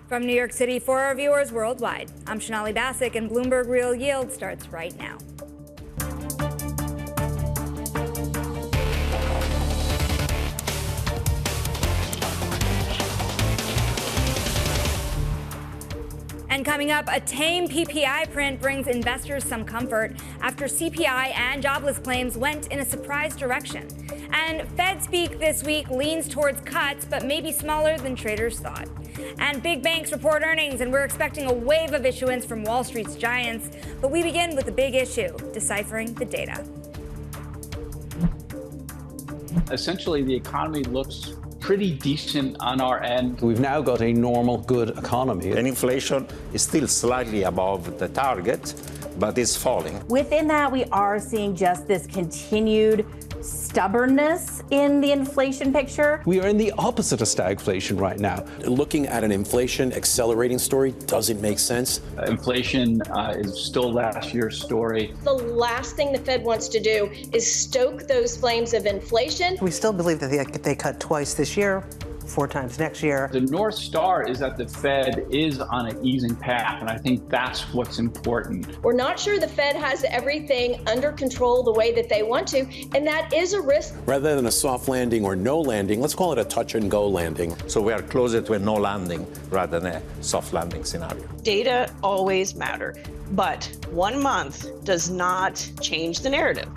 From New York City for our viewers worldwide, I'm Sonali Basak, and Bloomberg Real Yield starts right now. And coming up, a tame PPI print brings investors some comfort after CPI and jobless claims went in a surprise direction. And Fed speak this week leans towards cuts, but maybe smaller than traders thought. And big banks report earnings, and we're expecting a wave of issuance from Wall Street's giants. But we begin with the big issue, deciphering the data. Essentially, the economy looks pretty decent on our end. We've now got a normal, good economy. And inflation is still slightly above the target, but it's falling. Within that, we are seeing just this continued stubbornness in the inflation picture. We are in the opposite of stagflation right now. Looking at an inflation accelerating story doesn't make sense. Inflation is still last year's story. The last thing the Fed wants to do is stoke those flames of inflation. We still believe that they cut twice this year, 4 times next year. The North Star is that the Fed is on an easing path, and I think that's what's important. We're not sure the Fed has everything under control the way that they want to, and that is a risk. Rather than a soft landing or no landing, let's call it a touch and go landing. So we are closer to a no landing rather than a soft landing scenario. Data always matter, but 1 month does not change the narrative.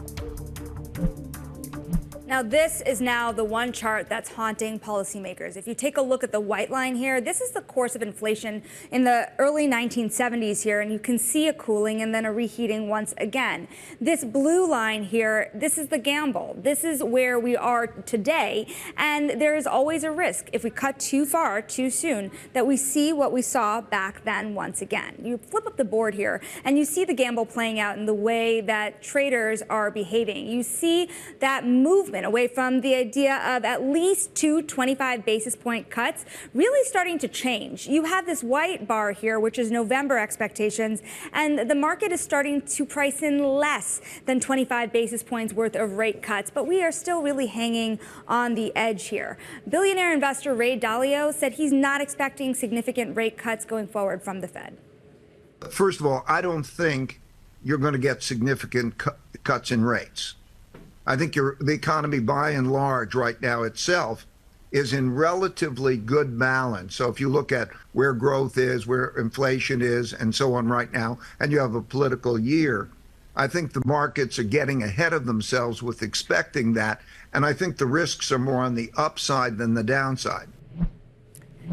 Now, this is now the one chart that's haunting policymakers. If you take a look at the white line here, this is the course of inflation in the early 1970s here, and you can see a cooling and then a reheating once again. This blue line here, this is the gamble. This is where we are today, and there is always a risk if we cut too far too soon that we see what we saw back then once again. You flip up the board here, and you see the gamble playing out in the way that traders are behaving. You see that movement away from the idea of at least 2 25 basis point cuts really starting to change. You have this white bar here, which is November expectations, and the market is starting to price in less than 25 basis points worth of rate cuts, but we are still really hanging on the edge here. Billionaire investor Ray Dalio said he's not expecting significant rate cuts going forward from the Fed. First of all, I don't think you're going to get significant cuts in rates. I think the economy, by and large, right now itself, is in relatively good balance. So if you look at where growth is, where inflation is, and so on right now, and you have a political year, I think the markets are getting ahead of themselves with expecting that. And I think the risks are more on the upside than the downside.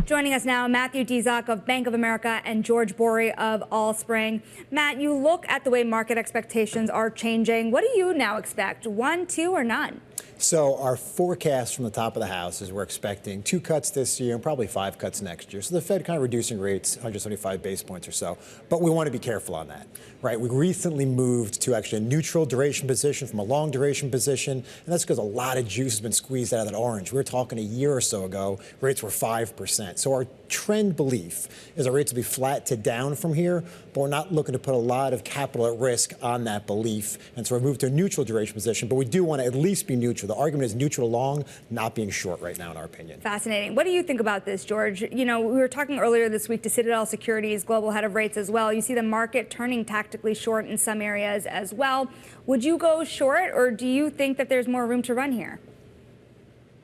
Joining us now, Matthew Diczok of Bank of America and George Bory of Allspring. Matt, you look at the way market expectations are changing. What do you now expect? 1, 2, or none? So our forecast from the top of the house is we're expecting 2 cuts this year and probably 5 cuts next year. So the Fed kind of reducing rates 175 basis points or so. But we want to be careful on that, right? We recently moved to actually a neutral duration position from a long duration position. And that's because a lot of juice has been squeezed out of that orange. We were talking a year or so ago, rates were 5%. So our trend belief is our rates will be flat to down from here, but we're not looking to put a lot of capital at risk on that belief. And so we moved to a neutral duration position, but we do want to at least be neutral. The argument is neutral long, not being short right now, in our opinion. Fascinating. What do you think about this, George? You know, we were talking earlier this week to Citadel Securities, global head of rates as well. You see the market turning tactically short in some areas as well. Would you go short, or do you think that there's more room to run here?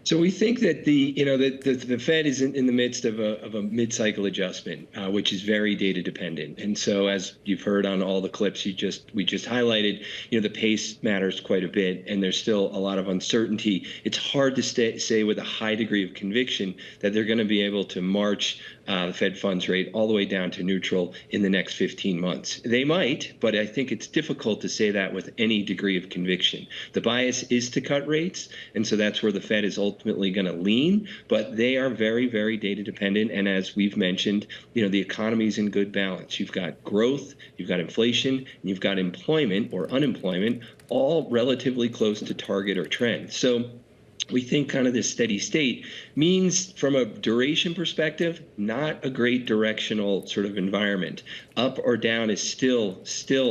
So we think that the Fed is in the midst of a mid-cycle adjustment, which is very data dependent. And so, as you've heard on all the clips we just highlighted, the pace matters quite a bit, and there's still a lot of uncertainty. It's hard to say with a high degree of conviction that they're going to be able to march the Fed funds rate all the way down to neutral in the next 15 months. They might, but I think it's difficult to say that with any degree of conviction. The bias is to cut rates, and so that's where the Fed is ultimately going to lean, but they are very, very data dependent. And as we've mentioned, the economy is in good balance. You've got growth, you've got inflation, and you've got employment or unemployment, all relatively close to target or trend. So we think kind of this steady state means, from a duration perspective, not a great directional sort of environment. Up or down is still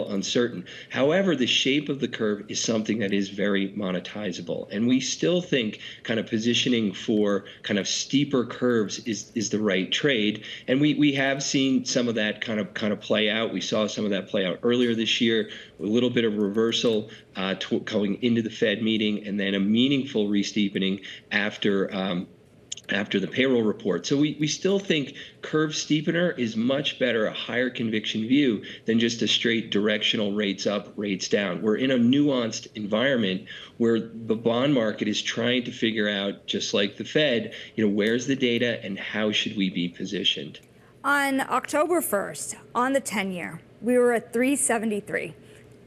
uncertain. However, the shape of the curve is something that is very monetizable. And we still think kind of positioning for kind of steeper curves is the right trade. And we have seen some of that kind of play out. We saw some of that play out earlier this year, a little bit of reversal going into the Fed meeting, and then a meaningful re-steepening after the payroll report. So we still think curve steepener is much better, a higher conviction view, than just a straight directional rates up, rates down. We're in a nuanced environment where the bond market is trying to figure out, just like the Fed, where's the data and how should we be positioned? On October 1st, on the 10-year, we were at 373.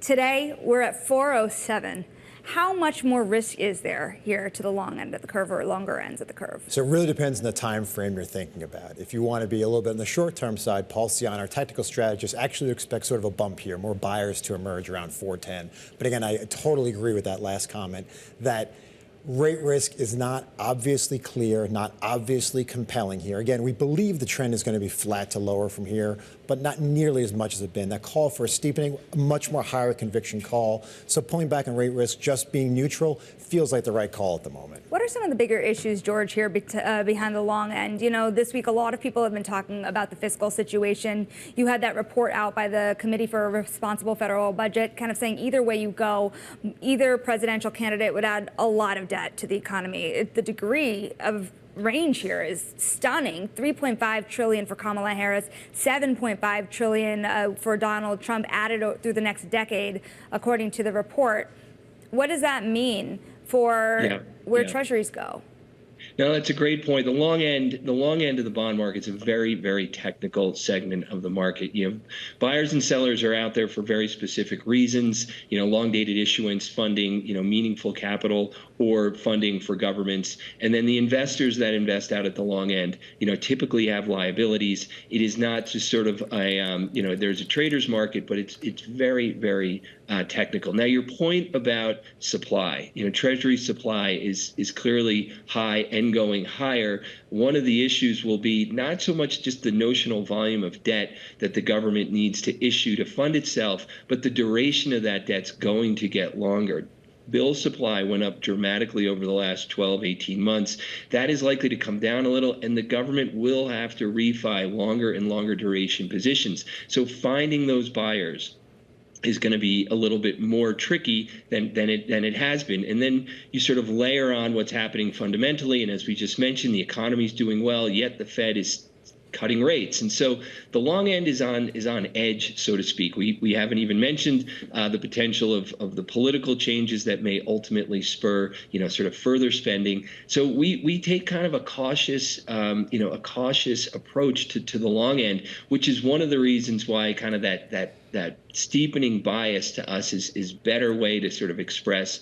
Today, we're at 407. How much more risk is there here to the long end of the curve or longer ends of the curve? So it really depends on the time frame you're thinking about. If you want to be a little bit on the short-term side, Paul Cian, our technical strategist, actually expects sort of a bump here, more buyers to emerge around 410. But again, I totally agree with that last comment that rate risk is not obviously clear, not obviously compelling here. Again, we believe the trend is going to be flat to lower from here, but not nearly as much as it's been. That call for a steepening, a much more higher conviction call. So pulling back on rate risk, just being neutral, feels like the right call at the moment. What are some of the bigger issues, George, here behind the long end? This week a lot of people have been talking about the fiscal situation. You had that report out by the Committee for a Responsible Federal Budget kind of saying either way you go, either presidential candidate would add a lot of debt to the economy. The degree of range here is stunning. $3.5 trillion for Kamala Harris, $7.5 trillion for Donald Trump added through the next decade, according to the report. What does that mean for where treasuries go? No, that's a great point. The long end of the bond market is a very, very technical segment of the market. Buyers and sellers are out there for very specific reasons. Long dated issuance, funding, meaningful capital, or funding for governments. And then the investors that invest out at the long end, typically have liabilities. It is not just sort of a, there's a trader's market, but it's very, very technical. Now, your point about supply, Treasury supply is clearly high and going higher. One of the issues will be not so much just the notional volume of debt that the government needs to issue to fund itself, but the duration of that debt's going to get longer. Bill supply went up dramatically over the last 12, 18 months. That is likely to come down a little, and the government will have to refi longer and longer duration positions. So finding those buyers is going to be a little bit more tricky than it has been. And then you sort of layer on what's happening fundamentally. And as we just mentioned, the economy is doing well, yet the Fed is cutting rates. And so the long end is on edge, so to speak. We haven't even mentioned the potential of the political changes that may ultimately spur, sort of further spending. So we take kind of a cautious, a cautious approach to the long end, which is one of the reasons why kind of that steepening bias to us is better way to sort of express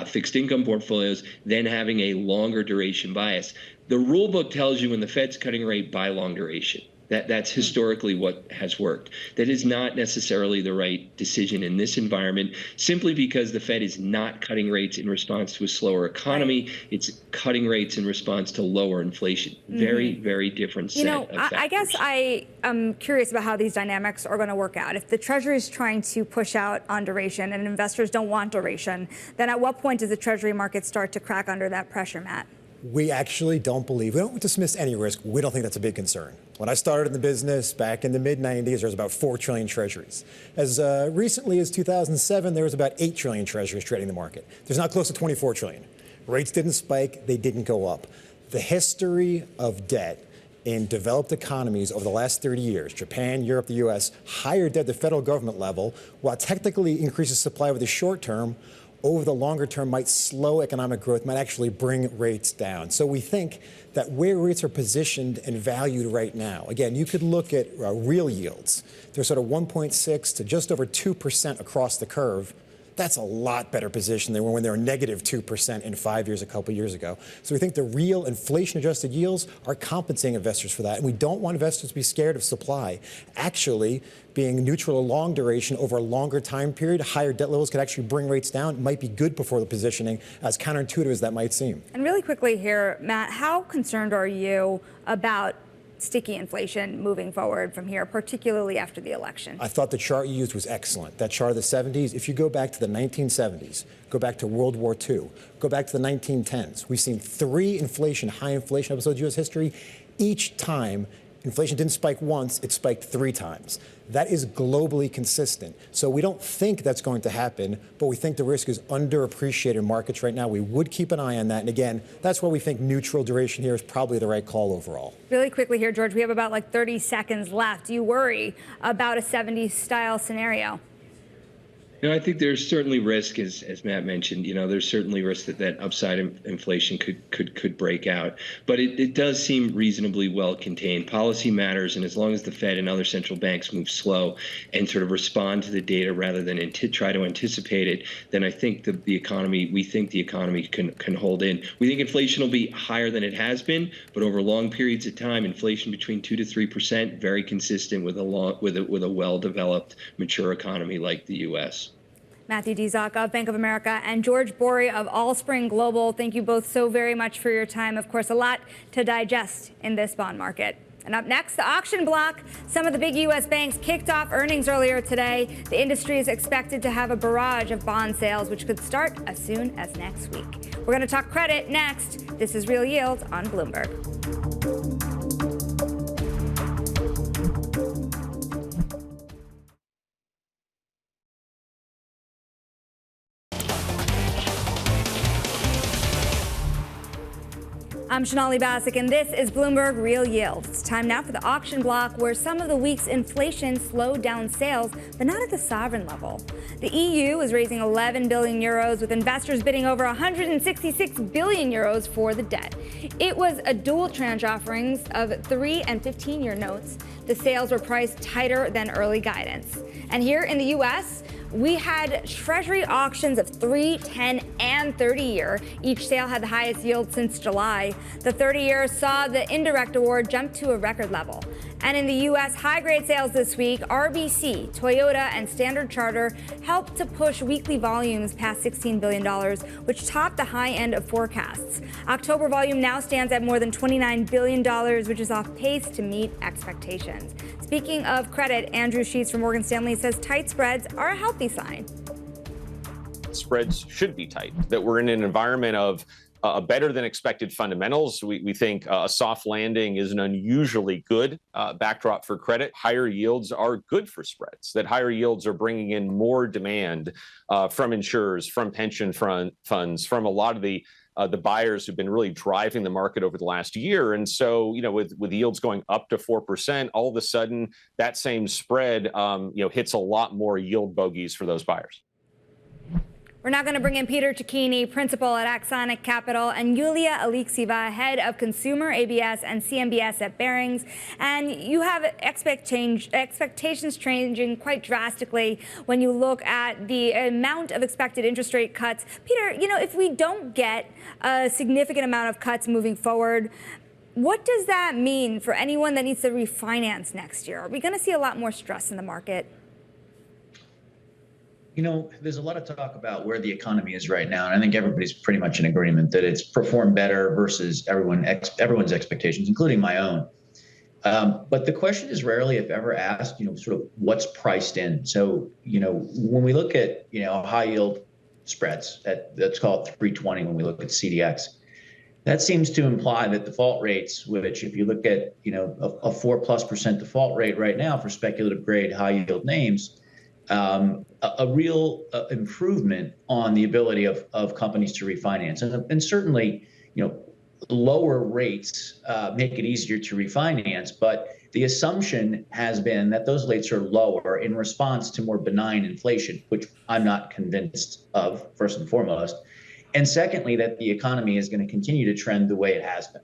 fixed income portfolios than having a longer duration bias. The rule book tells you when the Fed's cutting rate, buy long duration. That's historically what has worked. That is not necessarily the right decision in this environment, simply because the Fed is not cutting rates in response to a slower economy. It's cutting rates in response to lower inflation. Very, very different set of factors. I guess I am curious about how these dynamics are going to work out. If the Treasury is trying to push out on duration and investors don't want duration, then at what point does the Treasury market start to crack under that pressure, Matt? We actually don't dismiss any risk. We don't think that's a big concern. When I started in the business back in the mid-90s, there was about 4 trillion treasuries. As recently as 2007, there was about 8 trillion treasuries trading the market. There's now close to 24 trillion. Rates didn't spike, they didn't go up. The history of debt in developed economies over the last 30 years, Japan, Europe, the US, higher debt at the federal government level, while technically increases supply over the short term, over the longer term might slow economic growth, might actually bring rates down. So we think that where rates are positioned and valued right now, again, you could look at real yields. They're sort of 1.6 to just over 2% across the curve. That's a lot better position than when they were negative 2% in 5 years a couple years ago. So we think the real inflation-adjusted yields are compensating investors for that. And we don't want investors to be scared of supply. Actually, being neutral or long duration over a longer time period, higher debt levels could actually bring rates down. It might be good before the positioning, as counterintuitive as that might seem. And really quickly here, Matt, how concerned are you about sticky inflation moving forward from here, particularly after the election? I thought the chart you used was excellent. That chart of the 70s, if you go back to the 1970s, go back to World War II, go back to the 1910s, we've seen 3 high inflation episodes in U.S. history. Each time, inflation didn't spike once, it spiked 3 times. That is globally consistent. So we don't think that's going to happen, but we think the risk is underappreciated in markets right now. We would keep an eye on that. And again, that's why we think neutral duration here is probably the right call overall. Really quickly here, George, we have about like 30 seconds left. Do you worry about a 70s style scenario? I think there's certainly risk, as Matt mentioned. There's certainly risk that upside inflation could break out, but it does seem reasonably well contained. Policy matters, and as long as the Fed and other central banks move slow and sort of respond to the data rather than try to anticipate it, then I think the economy can hold in. We think inflation will be higher than it has been, but over long periods of time, inflation between 2 to 3%, very consistent with a well-developed, mature economy like the U.S. Matthew Diczok of Bank of America and George Bory of Allspring Global, thank you both so very much for your time. Of course, a lot to digest in this bond market. And up next, the auction block. Some of the big U.S. banks kicked off earnings earlier today. The industry is expected to have a barrage of bond sales, which could start as soon as next week. We're going to talk credit next. This is Real Yield on Bloomberg. I'm Sonali Basak, and this is Bloomberg Real Yield. It's time now for the auction block, where some of the week's inflation slowed down sales, but not at the sovereign level. The EU is raising 11 billion euros, with investors bidding over 166 billion euros for the debt. It was a dual tranche offerings of 3 and 15-year notes. The sales were priced tighter than early guidance. And here in the U.S., we had Treasury auctions of 3, 10, and 30-year. Each sale had the highest yield since July. The 30-year saw the indirect award jump to a record level. And in the U.S. high-grade sales this week, RBC, Toyota, and Standard Chartered helped to push weekly volumes past $16 billion, which topped the high end of forecasts. October volume now stands at more than $29 billion, which is off pace to meet expectations. Speaking of credit, Andrew Sheets from Morgan Stanley says tight spreads are a healthy sign. Spreads should be tight, that we're in an environment of better than expected fundamentals. We think a soft landing is an unusually good backdrop for credit. Higher yields are good for spreads, that higher yields are bringing in more demand from insurers, from pension funds, from a lot of the buyers who've been really driving the market over the last year. And so, with yields going up to 4%, all of a sudden that same spread, hits a lot more yield bogeys for those buyers. We're now going to bring in Peter Cecchini, principal at Axonic Capital, and Yulia Alekseeva, head of consumer ABS and CMBS at Barings. And you have expectations changing quite drastically when you look at the amount of expected interest rate cuts. Peter, if we don't get a significant amount of cuts moving forward, what does that mean for anyone that needs to refinance next year? Are we going to see a lot more stress in the market? There's a lot of talk about where the economy is right now, and I think everybody's pretty much in agreement that it's performed better versus everyone's expectations, including my own. But the question is rarely, if ever, asked, sort of what's priced in. So, when we look at, high yield spreads, let's call it 320 when we look at CDX, that seems to imply that default rates, which if you look at, a 4+% default rate right now for speculative grade high yield names, a real improvement on the ability of companies to refinance. And certainly, lower rates make it easier to refinance, but the assumption has been that those rates are lower in response to more benign inflation, which I'm not convinced of, first and foremost. And secondly, that the economy is going to continue to trend the way it has been.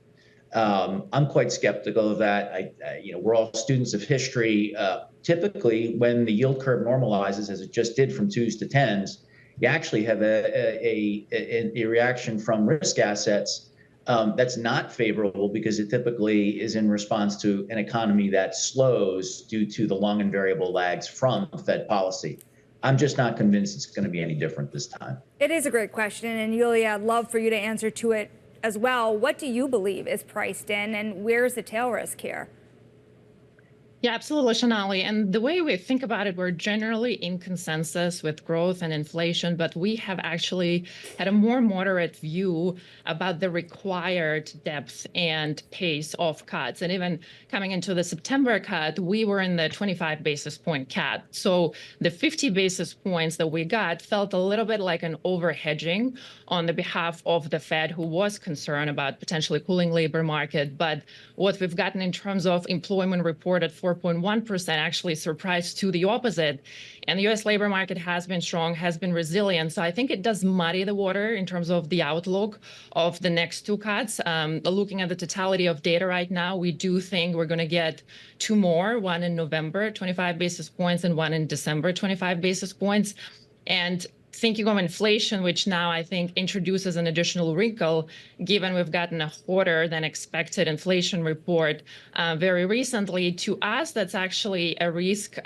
I'm quite skeptical of that. We're all students of history. Typically, when the yield curve normalizes, as it just did from 2s to 10s, you actually have a reaction from risk assets that's not favorable because it typically is in response to an economy that slows due to the long and variable lags from Fed policy. I'm just not convinced it's going to be any different this time. It is a great question, and Yulia, I'd love for you to answer to it as well. What do you believe is priced in, and where's the tail risk here? Yeah, absolutely, Sonali. And the way we think about it, we're generally in consensus with growth and inflation, but we have actually had a more moderate view about the required depth and pace of cuts. And even coming into the September cut, we were in the 25 basis point cut. So the 50 basis points that we got felt a little bit like an overhedging on the behalf of the Fed, who was concerned about potentially cooling labor market. But what we've gotten in terms of employment report at 4.1% actually surprised to the opposite. And the U.S. labor market has been strong, has been resilient. So I think it does muddy the water in terms of the outlook of the next two cuts. Looking at the totality of data right now, we do think we're going to get two more, one in November, 25 basis points, and one in December, 25 basis points. And thinking of inflation, which now I think introduces an additional wrinkle, given we've gotten a hotter than expected inflation report very recently, to us, that's actually a risk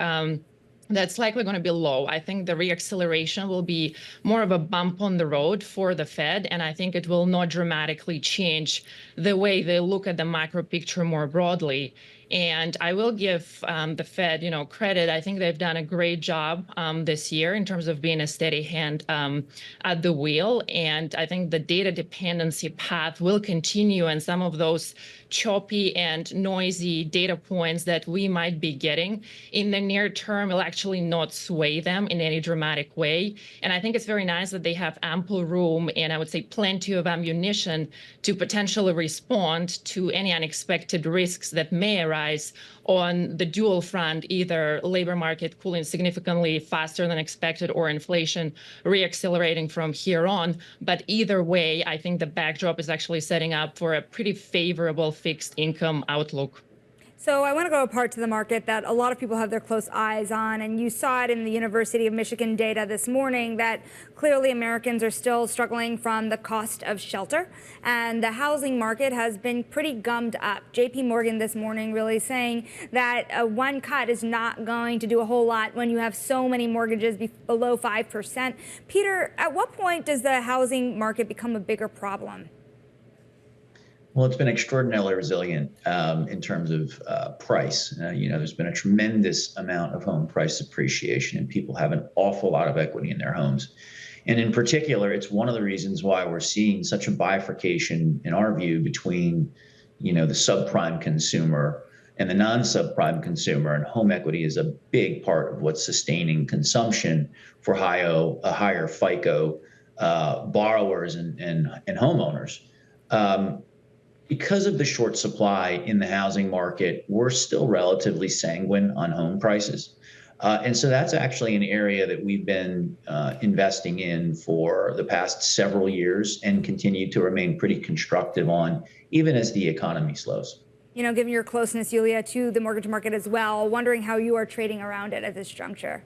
that's likely going to be low. I think the reacceleration will be more of a bump on the road for the Fed, and I think it will not dramatically change the way they look at the macro picture more broadly. And I will give the Fed, credit. I think they've done a great job this year in terms of being a steady hand at the wheel. And I think the data dependency path will continue, and some of those choppy and noisy data points that we might be getting in the near term will actually not sway them in any dramatic way. And I think it's very nice that they have ample room and I would say plenty of ammunition to potentially respond to any unexpected risks that may arise on the dual front, either labor market cooling significantly faster than expected or inflation reaccelerating from here on. But either way, I think the backdrop is actually setting up for a pretty favorable fixed income outlook. So I want to go a part to the market that a lot of people have their close eyes on, and you saw it in the University of Michigan data this morning that clearly Americans are still struggling from the cost of shelter, and the housing market has been pretty gummed up. JP Morgan this morning really saying that one cut is not going to do a whole lot when you have so many mortgages below 5%. Peter, at what point does the housing market become a bigger problem? Well, it's been extraordinarily resilient in terms of price. There's been a tremendous amount of home price appreciation, and people have an awful lot of equity in their homes. And in particular, it's one of the reasons why we're seeing such a bifurcation, in our view, between, the subprime consumer and the non-subprime consumer. And home equity is a big part of what's sustaining consumption for higher FICO borrowers and homeowners. Because of the short supply in the housing market, we're still relatively sanguine on home prices. And so that's actually an area that we've been investing in for the past several years and continue to remain pretty constructive on, even as the economy slows. Given your closeness, Yulia, to the mortgage market as well, wondering how you are trading around it at this juncture.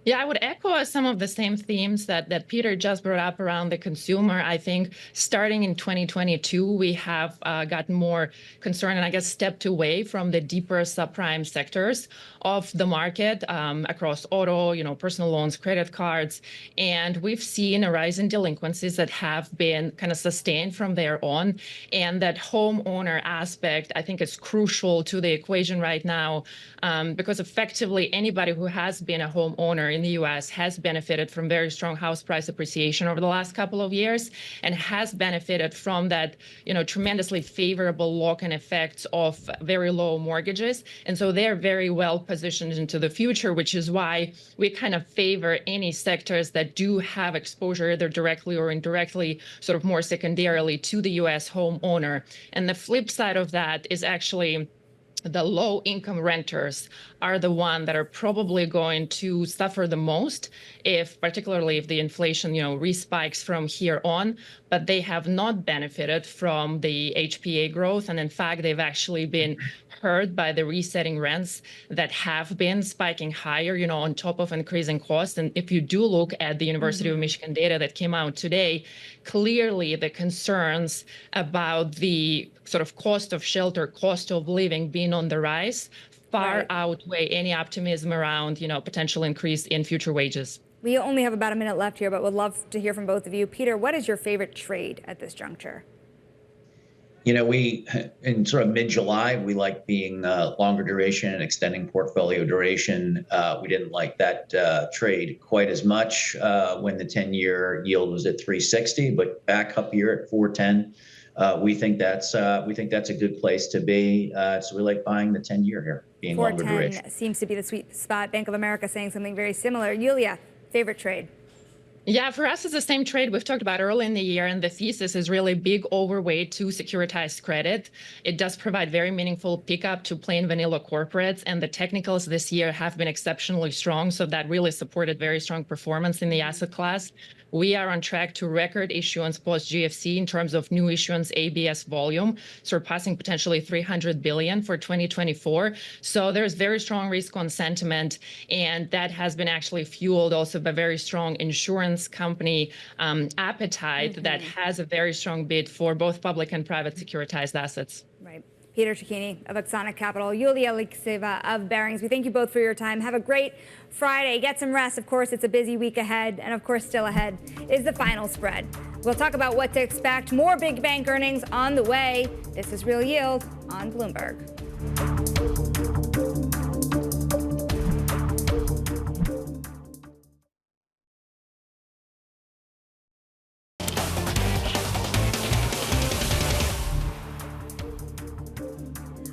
Yeah, I would echo some of the same themes that Peter just brought up around the consumer. I think starting in 2022, we have gotten more concerned and I guess stepped away from the deeper subprime sectors of the market across auto, personal loans, credit cards. And we've seen a rise in delinquencies that have been kind of sustained from there on. And that homeowner aspect, I think, is crucial to the equation right now because effectively anybody who has been a homeowner in the U.S. has benefited from very strong house price appreciation over the last couple of years and has benefited from that, tremendously favorable lock-in effects of very low mortgages. And so they're very well positioned into the future, which is why we kind of favor any sectors that do have exposure either directly or indirectly, sort of more secondarily to the U.S. homeowner. And the flip side of that is actually the low-income renters are the one that are probably going to suffer the most, particularly if the inflation, respikes from here on. But they have not benefited from the HPA growth, and in fact, they've actually been hurt by the resetting rents that have been spiking higher, on top of increasing costs. And if you do look at the University of Michigan data that came out today, clearly the concerns about the sort of cost of shelter, cost of living being on the rise far outweigh any optimism around, potential increase in future wages. We only have about a minute left here, but would love to hear from both of you. Peter, what is your favorite trade at this juncture? We, in sort of mid-July, we like being longer duration and extending portfolio duration. We didn't like that trade quite as much when the 10-year yield was at 360, but back up here at 410. We think that's a good place to be. So we like buying the 10-year here, being longer duration. 410 seems to be the sweet spot. Bank of America saying something very similar. Yulia, favorite trade? Yeah, for us, it's the same trade we've talked about early in the year, and the thesis is really big overweight to securitized credit. It does provide very meaningful pickup to plain vanilla corporates, and the technicals this year have been exceptionally strong, so that really supported very strong performance in the asset class. We are on track to record issuance post-GFC in terms of new issuance ABS volume, surpassing potentially $300 billion for 2024. So there's very strong risk on sentiment, and that has been actually fueled also by very strong insurance company appetite that has a very strong bid for both public and private securitized assets. Right. Peter Cecchini of Axonic Capital, Yulia Alekseeva of Barings. We thank you both for your time. Have a great Friday. Get some rest. Of course, it's a busy week ahead. And of course, still ahead is the final spread. We'll talk about what to expect. More big bank earnings on the way. This is Real Yield on Bloomberg.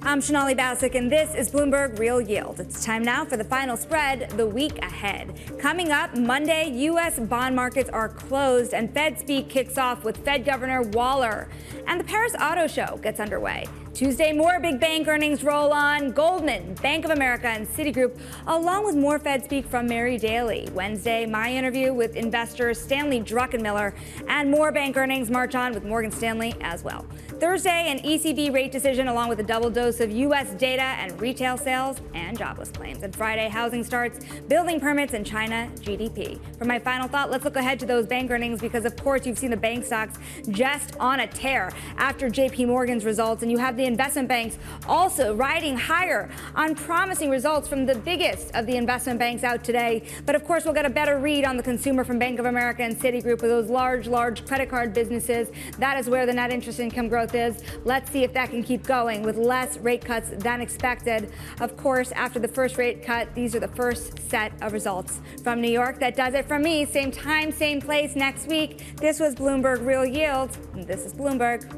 I'm Sonali Basak, and this is Bloomberg Real Yield. It's time now for the final spread, the week ahead. Coming up Monday, U.S. bond markets are closed, and Fed speak kicks off with Fed Governor Waller. And the Paris Auto Show gets underway. Tuesday, more big bank earnings roll on. Goldman, Bank of America, and Citigroup, along with more Fed speak from Mary Daly. Wednesday, my interview with investor Stanley Druckenmiller, and more bank earnings march on with Morgan Stanley as well. Thursday, an ECB rate decision along with a double dose of U.S. data and retail sales and jobless claims. And Friday, housing starts, building permits, and China GDP. For my final thought, let's look ahead to those bank earnings because, of course, you've seen the bank stocks just on a tear after J.P. Morgan's results, and you have the investment banks also riding higher on promising results from the biggest of the investment banks out today. But of course, we'll get a better read on the consumer from Bank of America and Citigroup with those large credit card businesses. That is where the net interest income growth is. Let's see if that can keep going with less rate cuts than expected. Of course, after the first rate cut, these are the first set of results from New York. That does it from me. Same time, same place next week. This was Bloomberg Real Yield, and this is Bloomberg.